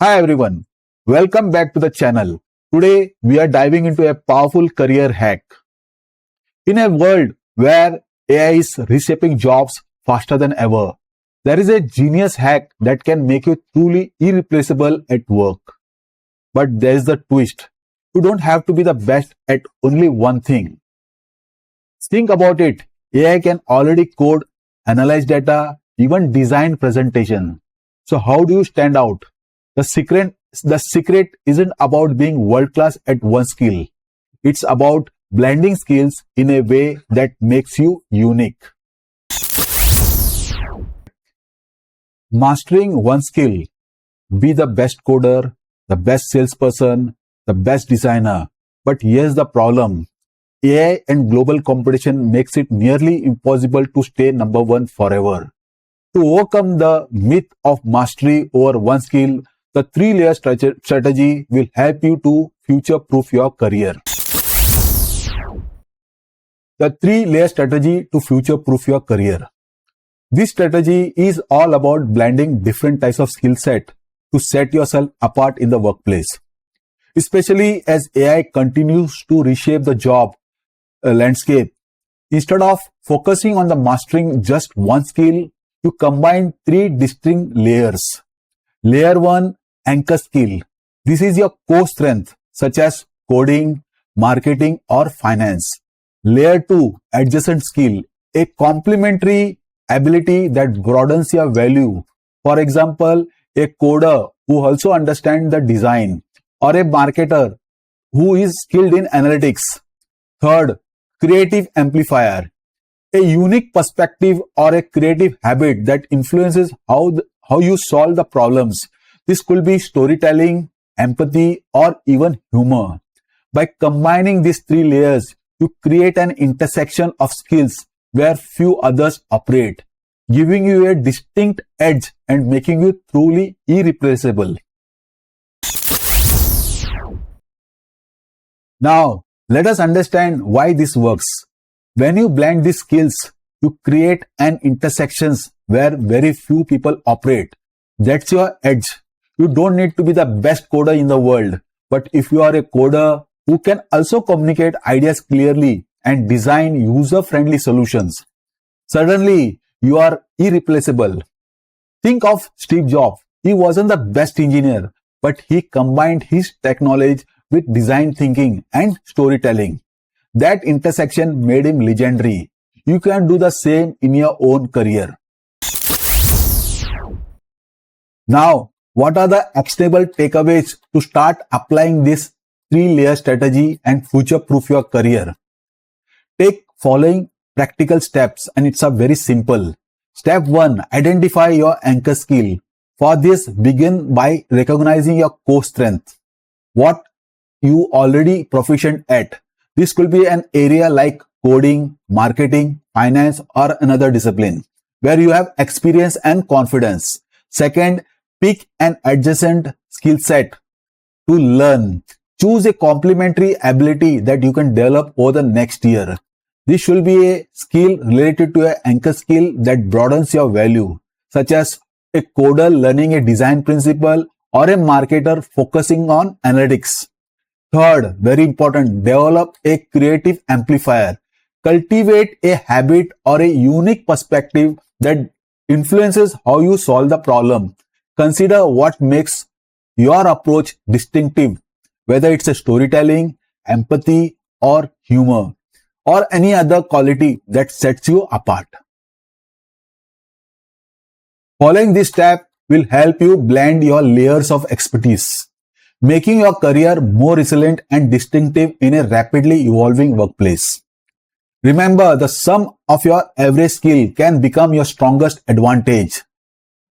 Hi everyone, welcome back to the channel. Today we are diving into a powerful career hack. In a world where AI is reshaping jobs faster than ever, there is a genius hack that can make you truly irreplaceable at work. But there is the twist. You don't have to be the best at only one thing. Think about it. AI can already code, analyze data, even design presentation. So how do you stand out? The secret isn't about being world class at one skill. It's about blending skills in a way that makes you unique. Mastering one skill. Be the best coder, the best salesperson, the best designer. But here's the problem. AI and global competition makes it nearly impossible to stay number one forever. To overcome the myth of mastery over one skill, the 3-layer strategy will help you to future-proof your career. The 3-layer strategy to future-proof your career. This strategy is all about blending different types of skill set to set yourself apart in the workplace. Especially as AI continues to reshape the job landscape. Instead of focusing on the mastering just one skill, you combine 3 distinct layers. Layer 1, anchor skill. This is your core strength, such as coding, marketing, or finance. Layer 2, adjacent skill. A complementary ability that broadens your value. For example, a coder who also understands the design, or a marketer who is skilled in analytics. Third, creative amplifier. A unique perspective or a creative habit that influences how you solve the problems. This could be storytelling, empathy, or even humor. By combining these 3 layers, you create an intersection of skills where few others operate, giving you a distinct edge and making you truly irreplaceable. Now, let us understand why this works. When you blend these skills, you create an intersection where very few people operate. That's your edge. You don't need to be the best coder in the world, but if you are a coder who can also communicate ideas clearly and design user-friendly solutions, suddenly you are irreplaceable. Think of Steve Jobs. He wasn't the best engineer, but he combined his tech knowledge with design thinking and storytelling. That intersection made him legendary. You can do the same in your own career. Now, what are the actionable takeaways to start applying this 3-layer strategy and future-proof your career? Take following practical steps, and it's a very simple. Step 1, identify your anchor skill. For this, begin by recognizing your core strength. What you already proficient at. This could be an area like coding, marketing, finance, or another discipline where you have experience and confidence. Second, pick an adjacent skill set to learn. Choose a complementary ability that you can develop over the next year. This should be a skill related to an anchor skill that broadens your value, such as a coder learning a design principle or a marketer focusing on analytics. Third, very important, develop a creative amplifier. Cultivate a habit or a unique perspective that influences how you solve the problem. Consider what makes your approach distinctive, whether it's a storytelling, empathy, or humor, or any other quality that sets you apart. Following this step will help you blend your layers of expertise, making your career more resilient and distinctive in a rapidly evolving workplace. Remember, the sum of your every skill can become your strongest advantage.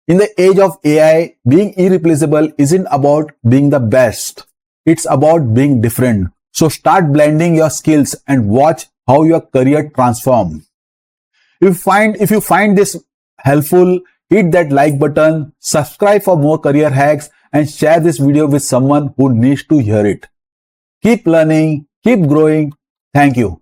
In the age of AI, being irreplaceable isn't about being the best. It's about being different. So start blending your skills and watch how your career transforms. If you find this helpful, hit that like button, subscribe for more career hacks, and share this video with someone who needs to hear it. Keep learning, keep growing. Thank you.